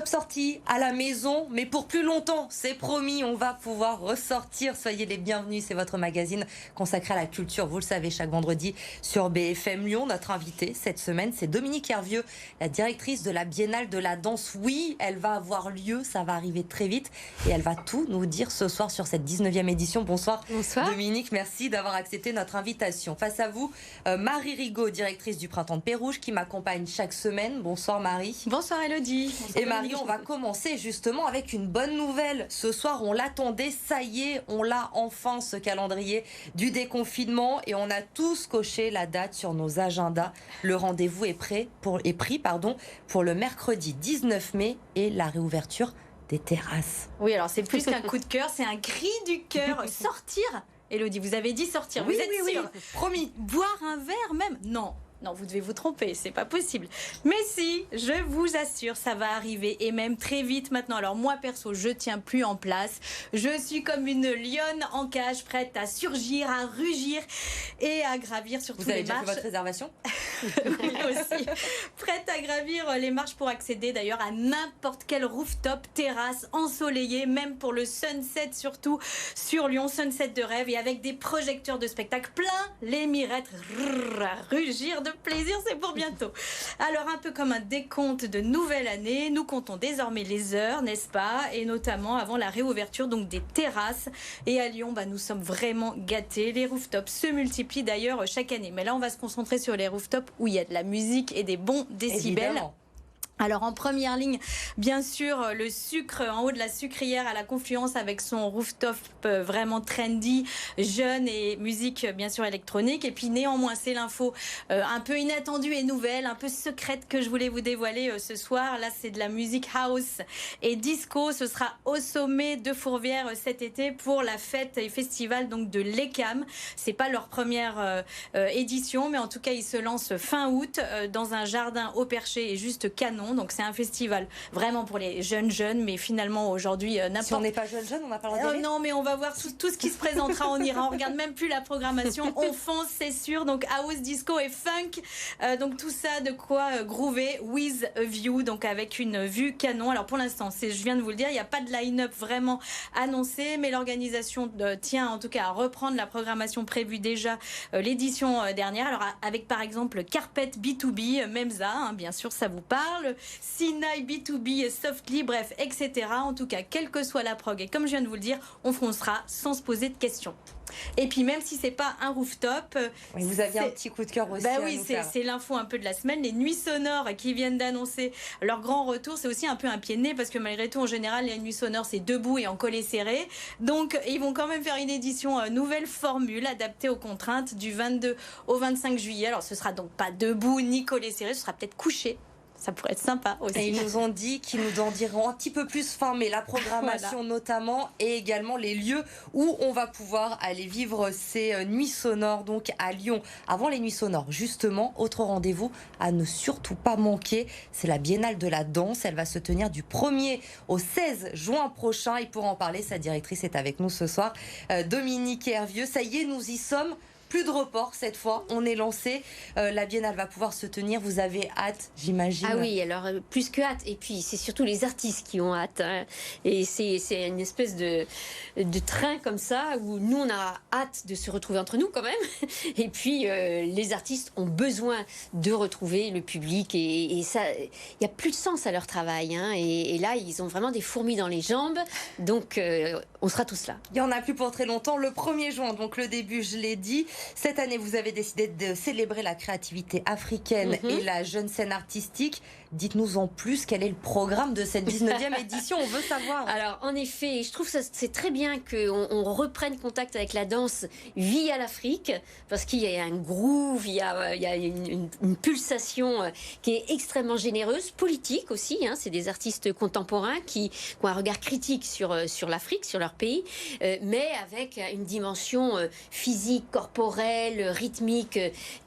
Stop sortie à la maison, mais pour plus longtemps, c'est promis, on va pouvoir ressortir. Soyez les bienvenus, c'est votre magazine consacré à la culture, vous le savez, chaque vendredi sur BFM Lyon. Notre invitée cette semaine, c'est Dominique Hervieux, la directrice de la Biennale de la danse. Oui, elle va avoir lieu, ça va arriver très vite et elle va tout nous dire ce soir sur cette 19e édition. Bonsoir. Bonsoir. Dominique, merci d'avoir accepté notre invitation. Face à vous, Marie Rigaud, directrice du Printemps de Pérouge, qui m'accompagne chaque semaine. Bonsoir Marie. Bonsoir Elodie. Et Marie, on va commencer justement avec une bonne nouvelle. Ce soir, on l'attendait, ça y est, on l'a enfin, ce calendrier du déconfinement, et on a tous coché la date sur nos agendas. Le rendez-vous est pris pour le mercredi 19 mai et la réouverture des terrasses. Oui, alors c'est plus qu'un coup de cœur, c'est un cri du cœur. Sortir, Elodie, vous avez dit sortir, Oui, vous êtes sûre? Promis. Boire un verre même? Non. Non, vous devez vous tromper, c'est pas possible. Mais si, je vous assure, ça va arriver, et même très vite maintenant. Alors moi, perso, je tiens plus en place. Je suis comme une lionne en cage, prête à surgir, à rugir et à gravir sur tous les marches. Vous avez déjà fait votre réservation? Oui, aussi. Prête à gravir les marches pour accéder d'ailleurs à n'importe quel rooftop, terrasse, ensoleillée, même pour le sunset, surtout sur Lyon, sunset de rêve, et avec des projecteurs de spectacle plein les mirettes, à rugir de plaisir, c'est pour bientôt. Alors, un peu comme un décompte de nouvelle année, nous comptons désormais les heures, n'est-ce pas? Et notamment avant la réouverture donc des terrasses. Et à Lyon, nous sommes vraiment gâtés. Les rooftops se multiplient d'ailleurs chaque année. Mais là, on va se concentrer sur les rooftops où il y a de la musique et des bons décibels. Évidemment. Alors en première ligne, bien sûr, le sucre en haut de la sucrière à la Confluence avec son rooftop vraiment trendy, jeune, et musique bien sûr électronique. Et puis néanmoins, c'est l'info un peu inattendue et nouvelle, un peu secrète que je voulais vous dévoiler ce soir. Là, c'est de la musique house et disco. Ce sera au sommet de Fourvière cet été pour la fête et festival donc de l'ECAM. C'est pas leur première édition, mais en tout cas, ils se lancent fin août dans un jardin au Perché et juste canon. Donc c'est un festival vraiment pour les jeunes, mais finalement aujourd'hui n'importe. Si on n'est pas jeune, on n'a pas le droit d'y aller. Non, mais on va voir tout ce qui se présentera, on ira, on regarde même plus la programmation, on fonce, c'est sûr. Donc house, disco et funk, donc tout ça de quoi groover with a view, donc avec une vue canon. Alors pour l'instant, je viens de vous le dire, il n'y a pas de line-up vraiment annoncé, mais l'organisation tient en tout cas à reprendre la programmation prévue déjà l'édition dernière. Alors avec par exemple Carpet B2B, Memza, bien sûr ça vous parle, Sinai B2B, Softly, bref, etc. En tout cas, quelle que soit la prog, et comme je viens de vous le dire, on foncera sans se poser de questions. Et puis même si c'est pas un rooftop, oui, vous aviez un petit coup de cœur aussi. Oui, c'est l'info un peu de la semaine. Les Nuits Sonores qui viennent d'annoncer leur grand retour, c'est aussi un peu un pied de nez parce que malgré tout, en général, les Nuits Sonores c'est debout et en collé serré. Donc ils vont quand même faire une édition nouvelle formule adaptée aux contraintes du 22 au 25 juillet. Alors ce sera donc pas debout ni collé serré, ce sera peut-être couché. Ça pourrait être sympa aussi. Et ils nous ont dit qu'ils nous en diront un petit peu plus fin mai, la programmation notamment, et également les lieux où on va pouvoir aller vivre ces nuits sonores, donc à Lyon. Avant les nuits sonores, justement, autre rendez-vous à ne surtout pas manquer, c'est la Biennale de la danse. Elle va se tenir du 1er au 16 juin prochain. Et pour en parler, sa directrice est avec nous ce soir, Dominique Hervieux. Ça y est, nous y sommes. Plus de report cette fois, on est lancé. La Biennale va pouvoir se tenir. Vous avez hâte, j'imagine. Ah oui, alors plus que hâte. Et puis c'est surtout les artistes qui ont hâte. Hein. Et c'est une espèce de train comme ça où nous on a hâte de se retrouver entre nous quand même. Et puis les artistes ont besoin de retrouver le public et ça, il y a plus de sens à leur travail. Hein. Et là ils ont vraiment des fourmis dans les jambes. Donc on sera tous là. Il n'y en a plus pour très longtemps. Le 1er juin, donc le début, je l'ai dit. Cette année, vous avez décidé de célébrer la créativité africaine et la jeune scène artistique. Dites-nous en plus, quel est le programme de cette 19e édition? On veut savoir. Alors, en effet, je trouve que c'est très bien qu'on reprenne contact avec la danse via l'Afrique, parce qu'il y a un groove, il y a une pulsation qui est extrêmement généreuse, politique aussi. Hein, c'est des artistes contemporains qui ont un regard critique sur l'Afrique, sur leur pays, mais avec une dimension physique, corporelle, rythmique,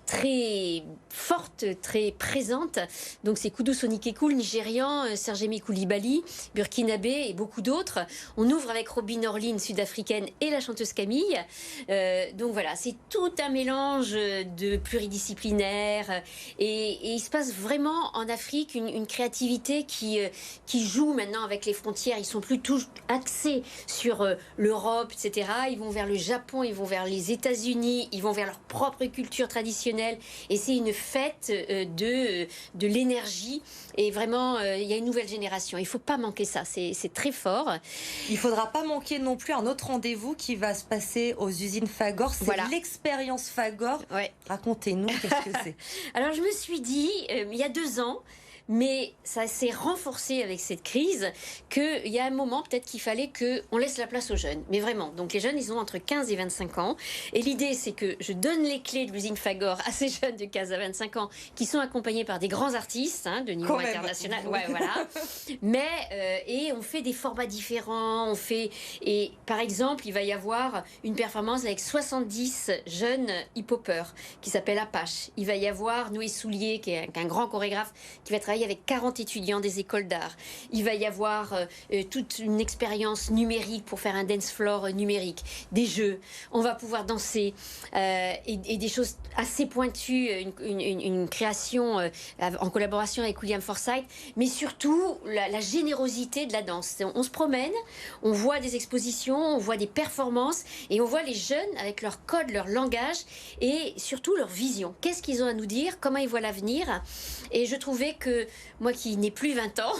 très forte, très présente. Donc c'est Koudou Sonikekou, le Nigérian, Sergemi Koulibaly, burkinabé et beaucoup d'autres. On ouvre avec Robin Orlin, sud-africaine, et la chanteuse Camille. Donc voilà, c'est tout un mélange de pluridisciplinaire. Et il se passe vraiment en Afrique une créativité qui joue maintenant avec les frontières. Ils sont plus tous axés sur l'Europe, etc. Ils vont vers le Japon, ils vont vers les États-Unis, ils vont vers leur propre culture traditionnelle. Et c'est une fête de l'énergie. Et vraiment, il y a une nouvelle génération. Il ne faut pas manquer ça. C'est très fort. Il ne faudra pas manquer non plus un autre rendez-vous qui va se passer aux usines Fagor. C'est l'expérience Fagor. Ouais. Racontez-nous, qu'est-ce que c'est? Alors, je me suis dit, il y a 2 ans, mais ça s'est renforcé avec cette crise, qu'il y a un moment peut-être qu'il fallait qu'on laisse la place aux jeunes. Mais vraiment, donc les jeunes, ils ont entre 15 et 25 ans. Et l'idée, c'est que je donne les clés de l'usine Fagor à ces jeunes de 15 à 25 ans qui sont accompagnés par des grands artistes de niveau international. Ouais, voilà. Mais, et on fait des formats différents. Et par exemple, il va y avoir une performance avec 70 jeunes hip-hoppers qui s'appelle Apache. Il va y avoir Noé Soulier, qui est un grand chorégraphe, qui va travailler avec 40 étudiants des écoles d'art. Il va y avoir toute une expérience numérique pour faire un dance floor numérique, des jeux. On va pouvoir danser et des choses assez pointues, une création en collaboration avec William Forsythe, mais surtout la générosité de la danse. On se promène, on voit des expositions, on voit des performances et on voit les jeunes avec leur code, leur langage et surtout leur vision. Qu'est-ce qu'ils ont à nous dire? Comment ils voient l'avenir? Et je trouvais que moi qui n'ai plus 20 ans,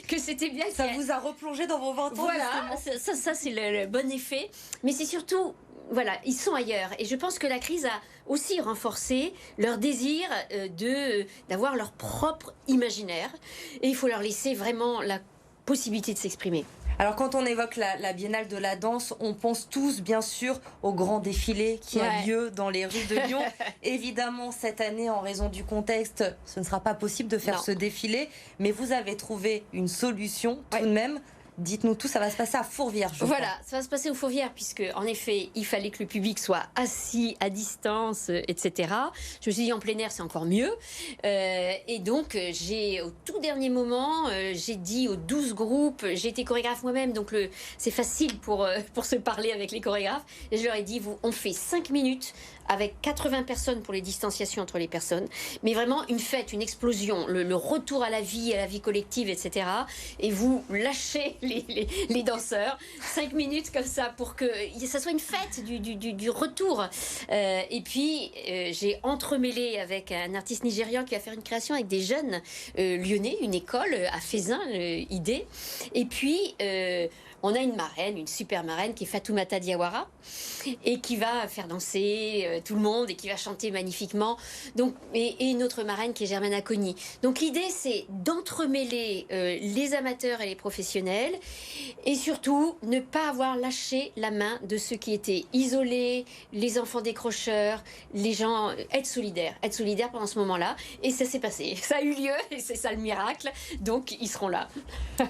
que c'était bien. Ça vous a replongé dans vos 20 ans. Voilà, ça c'est le bon effet. Mais c'est surtout, voilà, ils sont ailleurs. Et je pense que la crise a aussi renforcé leur désir d'avoir leur propre imaginaire. Et il faut leur laisser vraiment la possibilité de s'exprimer. Alors quand on évoque la Biennale de la danse, on pense tous bien sûr au grand défilé qui a lieu dans les rues de Lyon. Évidemment, cette année, en raison du contexte, ce ne sera pas possible de faire ce défilé, mais vous avez trouvé une solution tout de même. Dites-nous tout, ça va se passer à Fourvière. Voilà, ça va se passer au Fourvière, puisque en effet, il fallait que le public soit assis à distance, etc. Je me suis dit en plein air, c'est encore mieux. Et donc, au tout dernier moment, j'ai dit aux 12 groupes, j'ai été chorégraphe moi-même, donc c'est facile pour se parler avec les chorégraphes. Et je leur ai dit, on fait 5 minutes avec 80 personnes pour les distanciations entre les personnes, mais vraiment une fête, une explosion, le retour à la vie collective, etc. Et vous lâchez les danseurs, 5 minutes comme ça pour que ça soit une fête du retour. Et puis j'ai entremêlé avec un artiste nigérian qui va faire une création avec des jeunes lyonnais, une école à Faisin, idée. Et puis on a une marraine, une super marraine qui est Fatoumata Diawara et qui va faire danser tout le monde et qui va chanter magnifiquement. Donc, et une autre marraine qui est Germaine Acconi. Donc l'idée, c'est d'entremêler les amateurs et les professionnels et surtout ne pas avoir lâché la main de ceux qui étaient isolés, les enfants décrocheurs, les gens. Être solidaire pendant ce moment-là. Et ça s'est passé. Ça a eu lieu et c'est ça le miracle. Donc ils seront là.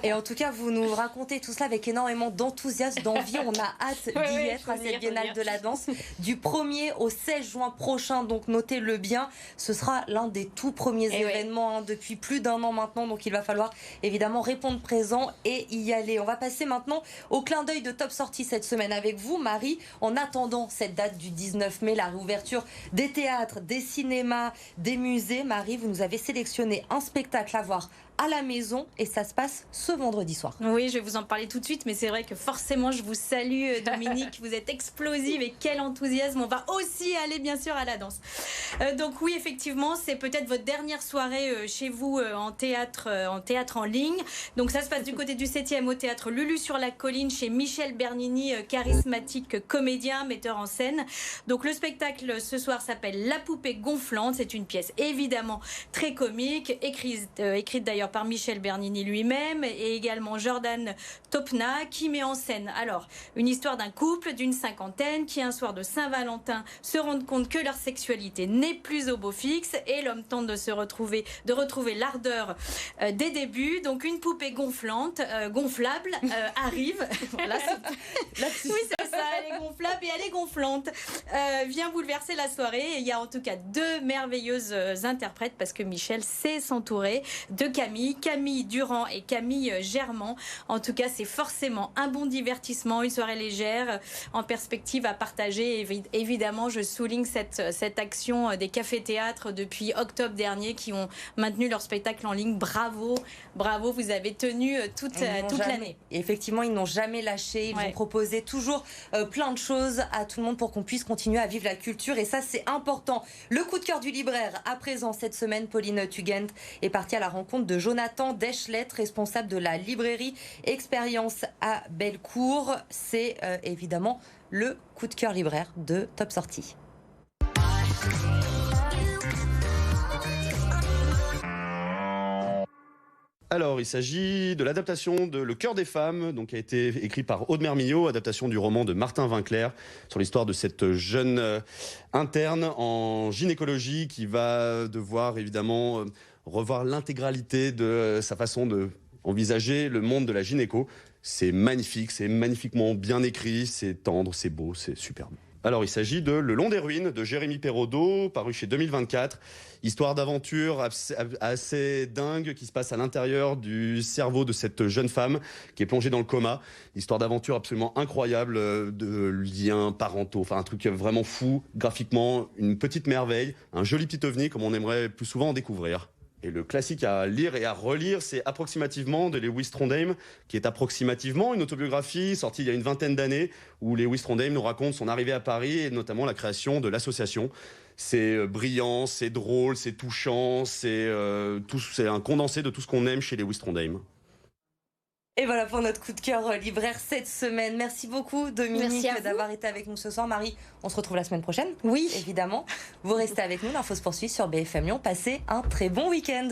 Et en tout cas, vous nous racontez tout cela avec énormément d'enthousiasme, d'envie. On a hâte d'y être à cette Biennale de la danse du 1er au 16 juin prochain. Donc notez-le bien, ce sera l'un des tout premiers événements depuis plus d'1 an maintenant. Donc il va falloir évidemment répondre présent et y aller. On va passer maintenant au clin d'œil de Top Sortie cette semaine avec vous, Marie. En attendant cette date du 19 mai, la réouverture des théâtres, des cinémas, des musées, Marie, vous nous avez sélectionné un spectacle à voir à la maison et ça se passe ce vendredi soir. Oui, je vais vous en parler tout de suite, mais c'est vrai que forcément je vous salue Dominique, vous êtes explosive et quel enthousiasme. On va aussi aller bien sûr à la danse. Donc oui, effectivement, c'est peut-être votre dernière soirée chez vous en théâtre en ligne. Donc ça se passe du côté du 7e au théâtre Lulu sur la colline chez Michel Bernini, charismatique comédien, metteur en scène. Donc le spectacle ce soir s'appelle La poupée gonflante. C'est une pièce évidemment très comique, écrite d'ailleurs par Michel Bernini lui-même et également Jordan Topna qui met en scène alors une histoire d'un couple d'une cinquantaine qui un soir de Saint-Valentin se rendent compte que leur sexualité n'est plus au beau fixe et l'homme tente de retrouver l'ardeur des débuts. Donc une poupée gonflante, gonflable arrive. Voilà, oui, c'est ça, elle est gonflable. gonflable et elle est gonflante. Vient bouleverser la soirée. Et il y a en tout cas 2 merveilleuses interprètes parce que Michel sait s'entourer de Camille Durand et Camille Germain. En tout cas, c'est forcément un bon divertissement, une soirée légère en perspective à partager. Évidemment, je souligne cette action des cafés-théâtres depuis octobre dernier qui ont maintenu leur spectacle en ligne. Bravo, vous avez tenu toute l'année. Effectivement, ils n'ont jamais lâché. Ils ont proposé toujours plein de choses à tout le monde pour qu'on puisse continuer à vivre la culture. Et ça, c'est important. Le coup de cœur du libraire. À présent, cette semaine, Pauline Tugent est partie à la rencontre de Jonathan Deschlet, responsable de la librairie Expérience à Bellecour. C'est évidemment le coup de cœur libraire de Top Sortie. Alors, il s'agit de l'adaptation de Le Cœur des femmes, donc, qui a été écrit par Aude Mermillot, adaptation du roman de Martin Winkler, sur l'histoire de cette jeune interne en gynécologie qui va devoir évidemment revoir l'intégralité de sa façon d'envisager le monde de la gynéco. C'est magnifique, c'est magnifiquement bien écrit, c'est tendre, c'est beau, c'est superbe. Alors, il s'agit de Le Long des Ruines de Jérémy Perraudot, paru chez 2024. Histoire d'aventure assez dingue qui se passe à l'intérieur du cerveau de cette jeune femme qui est plongée dans le coma. Histoire d'aventure absolument incroyable, de liens parentaux, enfin un truc vraiment fou, graphiquement, une petite merveille, un joli petit ovni comme on aimerait plus souvent en découvrir. Et le classique à lire et à relire, c'est Approximativement de Lewis Trondheim, qui est approximativement une autobiographie sortie il y a une vingtaine d'années, où Lewis Trondheim nous raconte son arrivée à Paris et notamment la création de l'association. C'est brillant, c'est drôle, c'est touchant, c'est un condensé de tout ce qu'on aime chez Lewis Trondheim. Et voilà pour notre coup de cœur libraire cette semaine. Merci beaucoup Dominique d'avoir été avec nous ce soir. Marie, on se retrouve la semaine prochaine. Oui. Évidemment. Vous restez avec nous, l'info se poursuit sur BFM Lyon. Passez un très bon week-end.